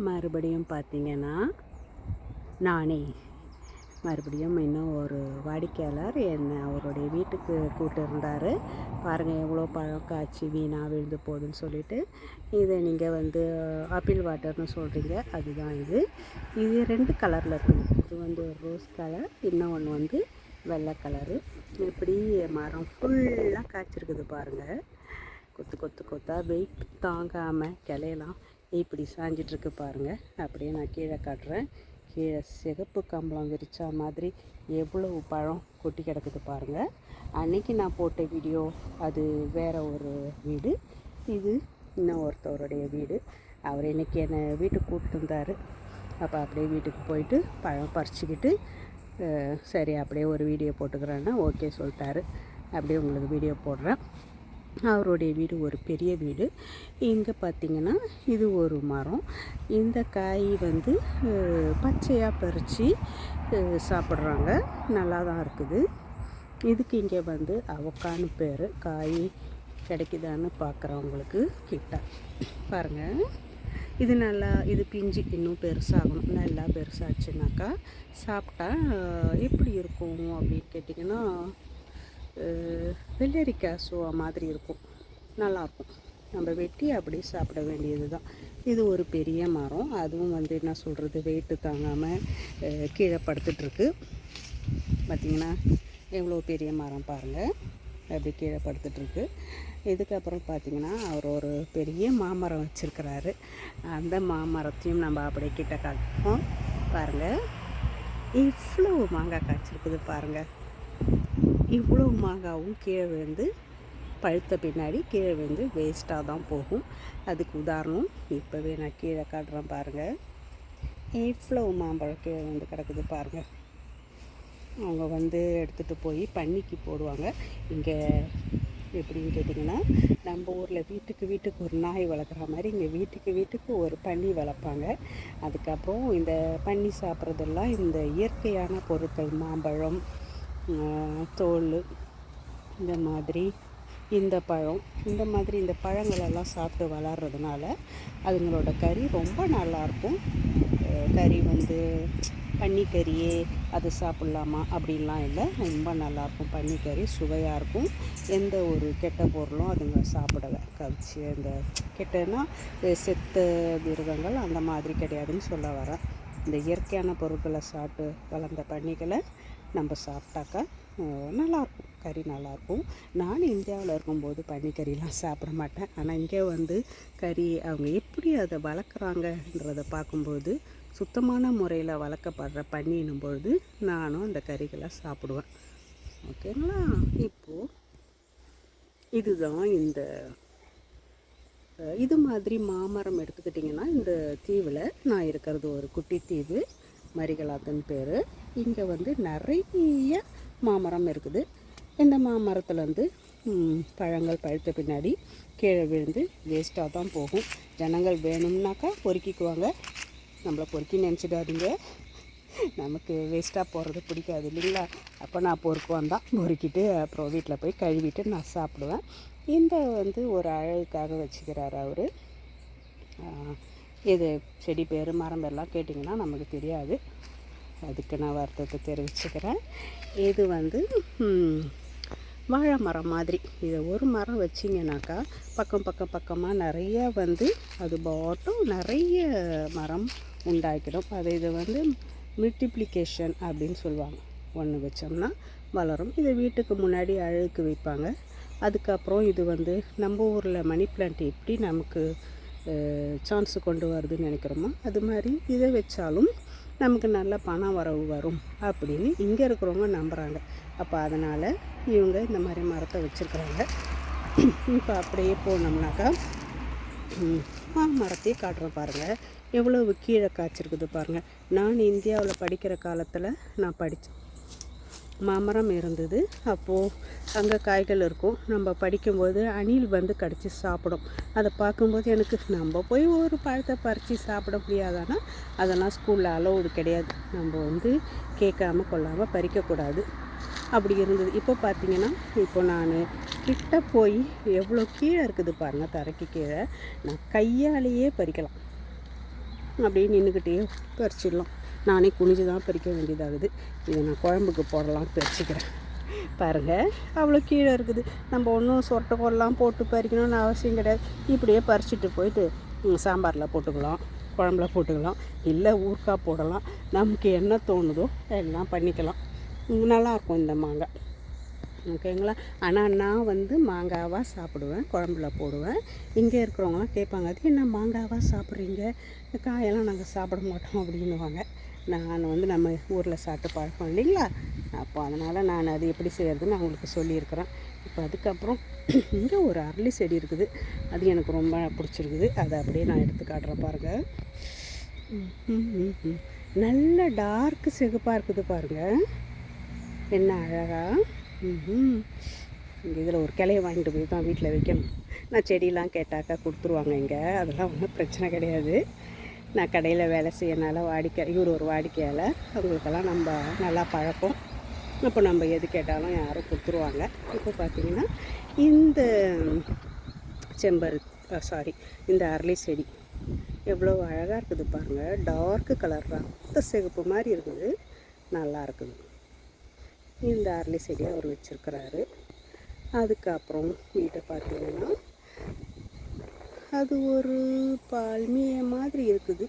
மறுபடியும் பார்த்தீங்கன்னா நானே மறுபடியும் இன்னும் ஒரு வாடிக்கையாளர் என்னை அவருடைய வீட்டுக்கு கூப்பிட்டு இருந்தார். பாருங்கள் எவ்வளோ பழம் காய்ச்சி வீணாக விழுந்து போகுதுன்னு சொல்லிட்டு. இதை நீங்கள் வந்து ஆப்பிள் வாட்டர்னு சொல்கிறீங்க, அதுதான் இது. இது 2 கலரில் இருக்குது. இது வந்து ஒரு ரோஸ் கலர், இன்னொன்று வந்து வெள்ளை கலரு. இப்படி மரம் ஃபுல்லாக காய்ச்சிருக்குது பாருங்கள். கொத்து கொத்து கொத்தாக வெயிட் தாங்காமல் கிளையெல்லாம் இப்படி சாஞ்சிட்ருக்கு பாருங்கள். அப்படியே நான் கீழே காட்டுறேன். கீழே சிகப்பு கம்பளம் விரிச்சா மாதிரி எவ்வளவு பழம் கொட்டி கிடக்குது பாருங்கள். அன்றைக்கி நான் போட்ட வீடியோ அது வேறு ஒரு வீடு, இது இன்னும் ஒருத்தவருடைய வீடு. அவர் இன்றைக்கி என்னை வீட்டுக்கு கூப்பிட்டு இருந்தார். அப்போ அப்படியே வீட்டுக்கு போயிட்டு பழம் பறிச்சுக்கிட்டு சரி அப்படியே ஒரு வீடியோ போட்டுக்கிறேன்னா ஓகே சொல்லிட்டாரு. அப்படியே உங்களுக்கு வீடியோ போடுறேன். அவருடைய வீடு ஒரு பெரிய வீடு. இங்கே பார்த்திங்கன்னா இது ஒரு மரம். இந்த காய் வந்து பச்சையாக பறித்து சாப்பிட்றாங்க, நல்லா தான் இருக்குது. இதுக்கு இங்கே வந்து அவக்கான்னு பேர். காய் கிடைக்குதான்னு பார்க்குறவங்களுக்கு கிட்ட பாருங்கள். இது நல்லா, இது பிஞ்சு இன்னும் பெருசாகணும். நல்லா பெருசாச்சுனாக்கா சாப்பிட்டா எப்படி இருக்கும் அப்படின்னு கேட்டிங்கன்னா வெள்ளரிக்காய் சுவா மாதிரி இருக்கும், நல்லாயிருக்கும். நம்ம வெட்டி அப்படி சாப்பிட வேண்டியது தான். இது ஒரு பெரிய மரம். அதுவும் வந்து என்ன சொல்கிறது, வெயிட்டு தாங்காமல் கீழே படுத்துட்ருக்கு. பார்த்திங்கன்னா எவ்வளோ பெரிய மரம் பாருங்கள், அப்படி கீழே படுத்துட்ருக்கு. இதுக்கப்புறம் பார்த்திங்கன்னா அவர் ஒரு பெரிய மாமரம் வச்சுருக்கிறாரு. அந்த மாமரத்தையும் நம்ம அப்படியே கிட்ட காட்டுவோம். பாருங்கள் இவ்வளோ மாங்காய் காய்ச்சிருக்குது பாருங்கள். இவ்வளோ மாங்காவும் கீழே விழுந்து பழுத்த பின்னாடி கீழே விழுந்து வேஸ்ட்டாக தான் போகும். அதுக்கு உதாரணம் இப்போவே நான் கீழே காட்டுறேன் பாருங்கள். இவ்வளோ மாம்பழம் கீழே வந்து கிடக்குது பாருங்கள். அவங்க வந்து எடுத்துகிட்டு போய் பன்னிக்கு போடுவாங்க. இங்கே எப்படின்னு கேட்டிங்கன்னா, நம்ம ஊரில் வீட்டுக்கு வீட்டுக்கு ஒரு நாய் வளர்க்குற மாதிரி இங்கே வீட்டுக்கு வீட்டுக்கு ஒரு பன்னி வளர்ப்பாங்க. அதுக்கப்புறம் இந்த பன்னி சாப்பிட்றதெல்லாம் இந்த இயற்கையான பொருட்கள், மாம்பழம், தோல், இந்த மாதிரி இந்த பழம், இந்த மாதிரி இந்த பழங்களெல்லாம் சாப்பிட்டு வளர்கிறதுனால அதுங்களோட கறி ரொம்ப நல்லாயிருக்கும். கறி வந்து பன்னிக்கறியே அது சாப்பிட்லாமா அப்படின்லாம் இல்லை, ரொம்ப நல்லாயிருக்கும். பன்னிக்கறி சுவையாக இருக்கும். எந்த ஒரு கெட்ட பொருளும் அதுங்க சாப்பிடலை. கவிச்சி இந்த கெட்டனா செத்த மிருகங்கள் அந்த மாதிரி கிடையாதுன்னு சொல்ல வரேன். இந்த இயற்கையான பொருட்களை சாப்பிட்டு வளர்ந்த பன்னிகளை நம்ம சாப்பிட்டாக்கா நல்லாயிருக்கும், கறி நல்லாயிருக்கும். நான் இந்தியாவில் இருக்கும்போது பன்னிக்கறிலாம் சாப்பிட மாட்டேன். ஆனால் இங்கே வந்து கறி அவங்க எப்படி அதை வளர்க்குறாங்கன்றதை பார்க்கும்போது சுத்தமான முறையில் வளர்க்கப்படுற பன்னின்னும் பொழுது நானும் அந்த கறிகளை சாப்பிடுவேன். ஓகேங்களா? இப்போது இதுதான் இந்த இது மாதிரி மாமரம் எடுத்துக்கிட்டிங்கன்னா, இந்த தீவில் நான் இருக்கிறது ஒரு குட்டி தீவு, மரிகளாத்துன்னு பேர். இங்கே வந்து நிறைய மாமரம் இருக்குது. இந்த மாமரத்துலேருந்து பழங்கள் பழுத்த பின்னாடி கீழே விழுந்து வேஸ்ட்டாக தான் போகும். ஜனங்கள் வேணும்னாக்கா பொறுக்கிக்குவாங்க. நம்மளை பொறுக்கி நினச்சிடாதீங்க, நமக்கு வேஸ்ட்டாக போகிறது பிடிக்காது இல்லைங்களா? அப்போ நான் பொறுக்குவான் தான், பொறுக்கிட்டு அப்புறம் வீட்டில் போய் கழுவிட்டு நான் சாப்பிடுவேன். இந்த வந்து ஒரு அழகுக்காக வச்சுக்கிறார் அவர். இது செடி பேர் மரம் பேர்லாம் கேட்டிங்கன்னா நமக்கு தெரியாது, அதுக்கு நான் வருத்தத்தை தெரிவிச்சுக்கிறேன். இது வந்து வாழை மரம் மாதிரி. இதை ஒரு மரம் வச்சிங்கனாக்கா பக்கமாக நிறைய வந்து அது பாட்டும் நிறைய மரம் உண்டாக்கிடும். அதை இதை வந்து மல்டிப்ளிகேஷன் அப்படின்னு சொல்லுவாங்க. ஒன்று வச்சோம்னா வளரும். இதை வீட்டுக்கு முன்னாடி அழகுக்கு வைப்பாங்க. அதுக்கப்புறம் இது வந்து நம்ம ஊரில் மணி பிளான்ட் எப்படி நமக்கு சான்ஸு கொண்டு வருதுன்னு நினைக்கிறோமோ அது மாதிரி இதை வச்சாலும் நமக்கு நல்ல பணம் வரவு வரும் அப்படின்னு இங்கே இருக்கிறவங்க நம்புகிறாங்க. அப்போ அதனால் இவங்க இந்த மாதிரி மரத்தை வச்சுருக்குறாங்க. இப்போ அப்படியே போனோம்னாக்கா மரத்தையே காட்டுறோம் பாருங்கள், எவ்வளவு கீழே காய்ச்சிருக்குது பாருங்கள். நான் இந்தியாவில் படிக்கிற காலத்தில் நான் படித்தேன், மாமரம் இருந்தது. அப்போது அங்கே காய்கள் இருக்கும். நம்ம படிக்கும்போது அணில் வந்து கடிச்சு சாப்பிடும். அதை பார்க்கும்போது எனக்கு நம்ம போய் ஒரு பழத்தை பறித்து சாப்பிட முடியாதானா? அதெல்லாம் ஸ்கூலில் அலோவுடு கிடையாது. நம்ம வந்து கேட்காம கொள்ளாமல் பறிக்கக்கூடாது, அப்படி இருந்தது. இப்போ பார்த்திங்கன்னா இப்போ நான் கிட்ட போய் எவ்வளோ கீழே இருக்குது பாருங்கள், தரைக்கு கீழே நான் கையாலேயே பறிக்கலாம். அப்படியே நின்றுக்கிட்டே பறிச்சிடலாம். நானே குனிஞ்சு தான் பறிக்க வேண்டியதாகுது. இதை நான் குழம்புக்கு போடலாம் பறிச்சிக்கிறேன். பாருங்கள், அவ்வளோ கீழே இருக்குது. நம்ம ஒன்றும் சொட்டை கொல்லாம் போட்டு பறிக்கணும்னு அவசியம் கிடையாது. இப்படியே பறிச்சிட்டு போயிட்டு சாம்பாரில் போட்டுக்கலாம், குழம்புல போட்டுக்கலாம், இல்லை ஊறுகாய் போடலாம். நமக்கு என்ன தோணுதோ எல்லாம் பண்ணிக்கலாம். நல்லாயிருக்கும் இந்த மாங்காய். ஓகேங்களா? ஆனால் நான் வந்து மாங்காவாக சாப்பிடுவேன், குழம்புல போடுவேன். இங்கே இருக்கிறவங்களாம் கேட்பாங்க, அது என்ன மாங்காவாக சாப்பிட்றீங்க, காயெல்லாம் நாங்கள் சாப்பிட மாட்டோம் அப்படின்னுவாங்க. நான் வந்து நம்ம ஊரில் சாப்பிட்டு பழக்கம் இல்லைங்களா, அப்போ அதனால் நான் அது எப்படி செய்கிறதுன்னு அவங்களுக்கு சொல்லியிருக்கிறேன். இப்போ அதுக்கப்புறம் இங்கே ஒரு அரளி செடி இருக்குது, அது எனக்கு ரொம்ப பிடிச்சிருக்குது. அதை அப்படியே நான் எடுத்து காட்டுறேன் பாருங்கள். நல்ல டார்க்கு சிகப்பாக இருக்குது பாருங்கள், என்ன அழகாக. இதில் ஒரு கிளையை வாங்கிட்டு போய் தான் வீட்டில் வைக்கணும். நான் செடியெலாம் கேட்டாக்கா கொடுத்துருவாங்க இங்கே, அதெல்லாம் ஒன்றும் பிரச்சனை கிடையாது. நான் கடையில் வேலை செய்யனால இவர் ஒரு வாடிக்கையாளர், அவங்களுக்கெல்லாம் நம்ம நல்லா பழக்கம். அப்போ நம்ம எது கேட்டாலும் யாரும் கொடுத்துருவாங்க. இப்போ பார்த்திங்கன்னா இந்த இந்த அரளி செடி எவ்வளோ அழகாக இருக்குது பாருங்கள். டார்க்கு கலர் ரத்த சிகப்பு மாதிரி இருக்குது, நல்லா இருக்குது. இந்த அரளி செடியை அவர் வச்சுருக்கிறாரு. அதுக்கப்புறம் வீட்டை பார்த்திங்கன்னா அது ஒரு பால்மிய மாதிரி இருக்குது.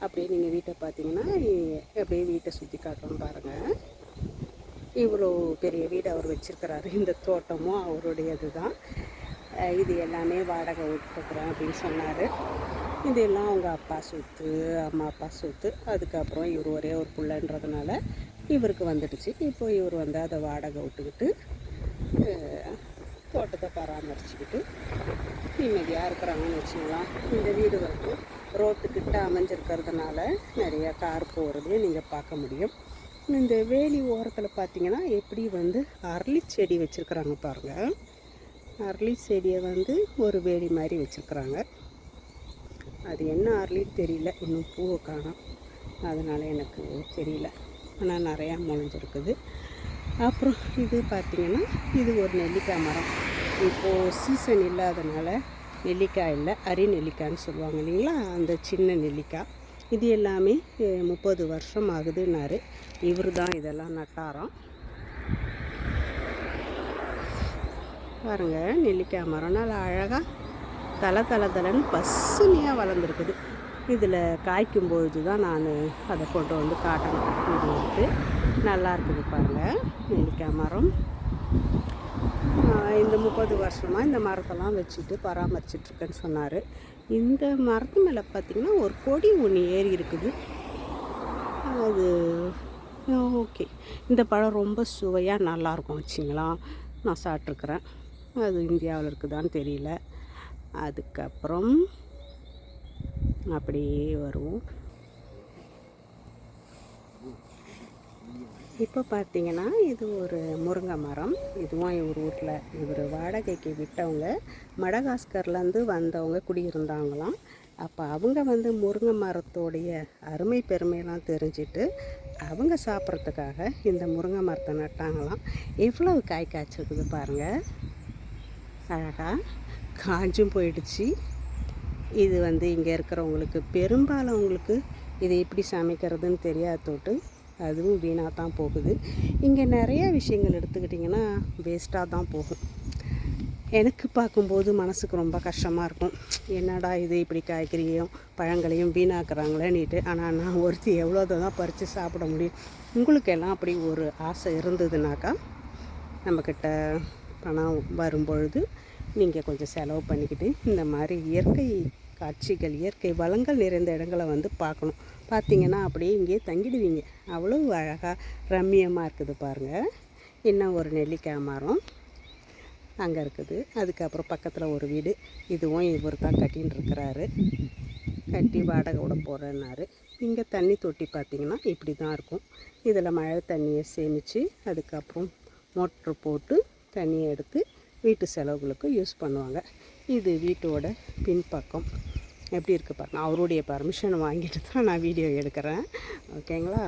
அப்படியே நீங்கள் வீட்டை பார்த்தீங்கன்னா அப்படியே வீட்டை சுற்றி காட்டுறோம் பாருங்கள். இவ்வளோ பெரிய வீடு அவர் வச்சுருக்கிறாரு. இந்த தோட்டமும் அவருடையது தான். இது எல்லாமே வாடகை விட்டுருக்குறேன் அப்படின்னு சொன்னார். இதெல்லாம் அவங்க அப்பா சொத்து, அம்மா அப்பா சொத்து. அதுக்கப்புறம் இவர் ஒரே ஒரு பிள்ளைன்றதுனால இவருக்கு வந்துடுச்சு. இப்போ இவர் வந்து அதை வாடகை விட்டுக்கிட்டு தோட்டத்தை பராமரிச்சுக்கிட்டு நிம்மதியாக இருக்கிறாங்கன்னு வச்சுக்கலாம். இந்த வீடு வந்து ரோட்டுக்கிட்ட அமைஞ்சிருக்கிறதுனால நிறையா கார் போகிறதையும் நீங்கள் பார்க்க முடியும். இந்த வேலி ஓரத்தில் பார்த்திங்கன்னா எப்படி வந்து அரளி செடி வச்சுருக்குறாங்க பாருங்கள். அரளி செடியை வந்து ஒரு வேலி மாதிரி வச்சுருக்குறாங்க. அது என்ன அரளின்னு தெரியல, இன்னும் பூவை காணோம், அதனால் எனக்கு தெரியல. ஆனால் நிறையா முளைஞ்சிருக்குது. அப்புறம் இது பார்த்திங்கன்னா இது ஒரு நெல்லிக்காய் மரம். இப்போது சீசன் இல்லாதனால நெல்லிக்காய் இல்லை, அரி நெல்லிக்காய்ன்னு சொல்லுவாங்க இல்லைங்களா, அந்த சின்ன நெல்லிக்காய். இது எல்லாமே 30 வருஷம் ஆகுதுன்னாரு. இவர் தான் இதெல்லாம் நட்டாராம். பாருங்கள், நெல்லிக்காய் மரம் நல்லா அழகாக தலைன்னு பசுமையாக வளர்ந்துருக்குது. இதில் காய்க்கும் பொழுது தான் நான் அதை கொண்டு வந்து காட்டணும். இது வந்து நல்லா இருக்குது பாருங்கள் நெல்லிக்காய் மரம். இந்த 30 வருஷமாக இந்த மரத்தெல்லாம் வச்சுட்டு பராமரிச்சிட்ருக்கேன்னு சொன்னார். இந்த மரத்து மேலே பார்த்திங்கன்னா ஒரு கொடி ஒன்று ஏறி இருக்குது. அது ஓகே. இந்த பழம் ரொம்ப சுவையாக நல்லாயிருக்கும் வச்சிங்களா, நான் சாப்பிட்ருக்குறேன். அது இந்தியாவில் இருக்குதான்னு தெரியல. அதுக்கப்புறம் அப்படியே வருவோம். இப்போ பார்த்திங்கன்னா இது ஒரு முருங்கை மரம். இதுவும் இவர் வீட்டில் இவர் வாடகைக்கு விட்டவங்க மடகாஸ்கர்லேருந்து வந்தவங்க குடியிருந்தாங்களாம். அப்போ அவங்க வந்து முருங்கை மரத்தோடைய அருமை பெருமையெல்லாம் தெரிஞ்சுட்டு அவங்க சாப்பிட்றதுக்காக இந்த முருங்கை மரத்தை நட்டாங்களாம். எவ்வளவு காய் காய்ச்சிருக்குது பாருங்கள், அழகாக காஞ்சும் போயிடுச்சு. இது வந்து இங்கே இருக்கிறவங்களுக்கு பெரும்பாலவங்களுக்கு இதை எப்படி சமைக்கிறதுன்னு தெரியாதோட்டு அதுவும் வீணாக தான் போகுது. இங்கே நிறைய விஷயங்கள் எடுத்துக்கிட்டிங்கன்னா வேஸ்ட்டாக தான் போகும். எனக்கு பார்க்கும்போது மனசுக்கு ரொம்ப கஷ்டமாக இருக்கும். என்னடா இது இப்படி காய்கறியும் பழங்களையும் வீணாக்குறாங்களேன்னுட்டு. ஆனால் நான் ஒருத்தி எவ்வளோ தான் பறித்து சாப்பிட முடியும். உங்களுக்கு எல்லாம் அப்படி ஒரு ஆசை இருந்ததுனாக்கா நம்மக்கிட்ட பணம் வரும்பொழுது நீங்கள் கொஞ்சம் செலவு பண்ணிக்கிட்டு இந்த மாதிரி இயற்கை காட்சிகள், இயற்கை வளங்கள் நிறைந்த இடங்களை வந்து பார்க்கணும். பார்த்திங்கன்னா அப்படியே இங்கேயே தங்கிடுவீங்க. அவ்வளோ அழகாக ரம்மியமாக இருக்குது பாருங்கள். இன்னும் ஒரு நெல்லிக்காய் மரம் அங்கே இருக்குது. அதுக்கப்புறம் பக்கத்தில் ஒரு வீடு, இதுவும் இவர் தான் கட்டின்னு இருக்கிறாரு. கட்டி வாடகை விட போகிறேன்னாரு. இங்கே தண்ணி தொட்டி பார்த்திங்கன்னா இப்படி தான் இருக்கும். இதில் மழை தண்ணியை சேமித்து அதுக்கப்புறம் மோட்ரு போட்டு தண்ணியை எடுத்து வீட்டு செலவுகளுக்கு யூஸ் பண்ணுவாங்க. இது வீட்டோட பின்பக்கம் எப்படி இருக்குது பாருங்கள். அவருடைய பர்மிஷன் வாங்கிட்டு தான் நான் வீடியோ எடுக்கிறேன். ஓகேங்களா?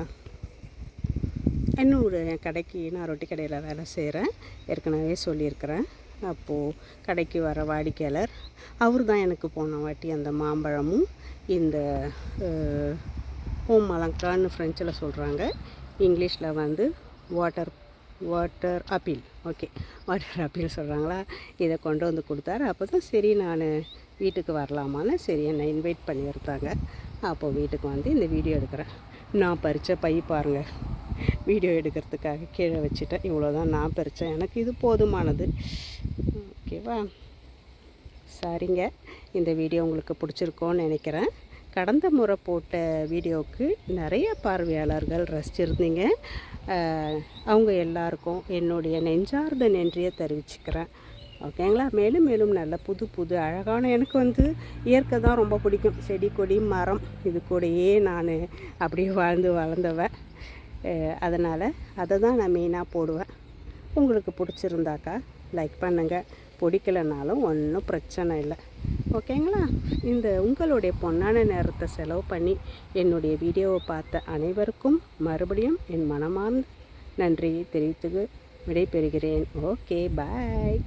இன்னும் ஒரு கடைக்கு நான் ரொட்டி கடையில் வேலை செய்கிறேன், ஏற்கனவே சொல்லியிருக்கிறேன். அப்போது கடைக்கு வர வாடிக்கையாளர் அவர் தான் எனக்கு போன வாட்டி அந்த மாம்பழமும் இந்த ஓமலங்கான்னு ஃப்ரெஞ்சில் சொல்கிறாங்க, இங்கிலீஷில் வந்து water appeal, okay water appeal சொல்கிறாங்களா, இதை கொண்டு வந்து கொடுத்தாரு. அப்போ தான் சரி நான் வீட்டுக்கு வரலாமான்னு சரி என்னை இன்வைட் பண்ணியிருந்தாங்க. அப்போது வீட்டுக்கு வந்து இந்த வீடியோ எடுக்கிறேன். நான் பறித்த பை பாருங்கள், வீடியோ எடுக்கிறதுக்காக கீழே வச்சுட்டேன். இவ்வளோ தான் நான் பறித்தேன், எனக்கு இது போதுமானது. ஓகேவா, சரிங்க. இந்த வீடியோ உங்களுக்கு பிடிச்சிருக்கோன்னு நினைக்கிறேன். கடந்த முறை போட்ட வீடியோவுக்கு நிறைய பார்வையாளர்கள் ரசிச்சிருந்தீங்க. அவங்க எல்லாருக்கும் என்னுடைய நெஞ்சார்ந்த நன்றியை தெரிவிச்சுக்கிறேன். ஓகேங்களா. மேலும் மேலும் நல்ல புது புது அழகான, எனக்கு வந்து இயற்கை தான் ரொம்ப பிடிக்கும். செடி கொடி மரம் இது கூடயே நான் அப்படியே வளர்ந்தவன். அதனால் அதை தான் நான் மெயினாக போடுவேன். உங்களுக்கு பிடிச்சிருந்தாக்கா லைக் பண்ணுங்கள், பிடிக்கலனாலும் ஒன்றும் பிரச்சனை இல்லை. ஓகேங்களா. இந்த உங்களுடைய பொன்னான நேரத்தை செலவு பண்ணி என்னுடைய வீடியோவை பார்த்த அனைவருக்கும் மறுபடியும் என் மனமார்ந்த நன்றியை தெரிவித்து விடைபெறுகிறேன். ஓகே, பாய்.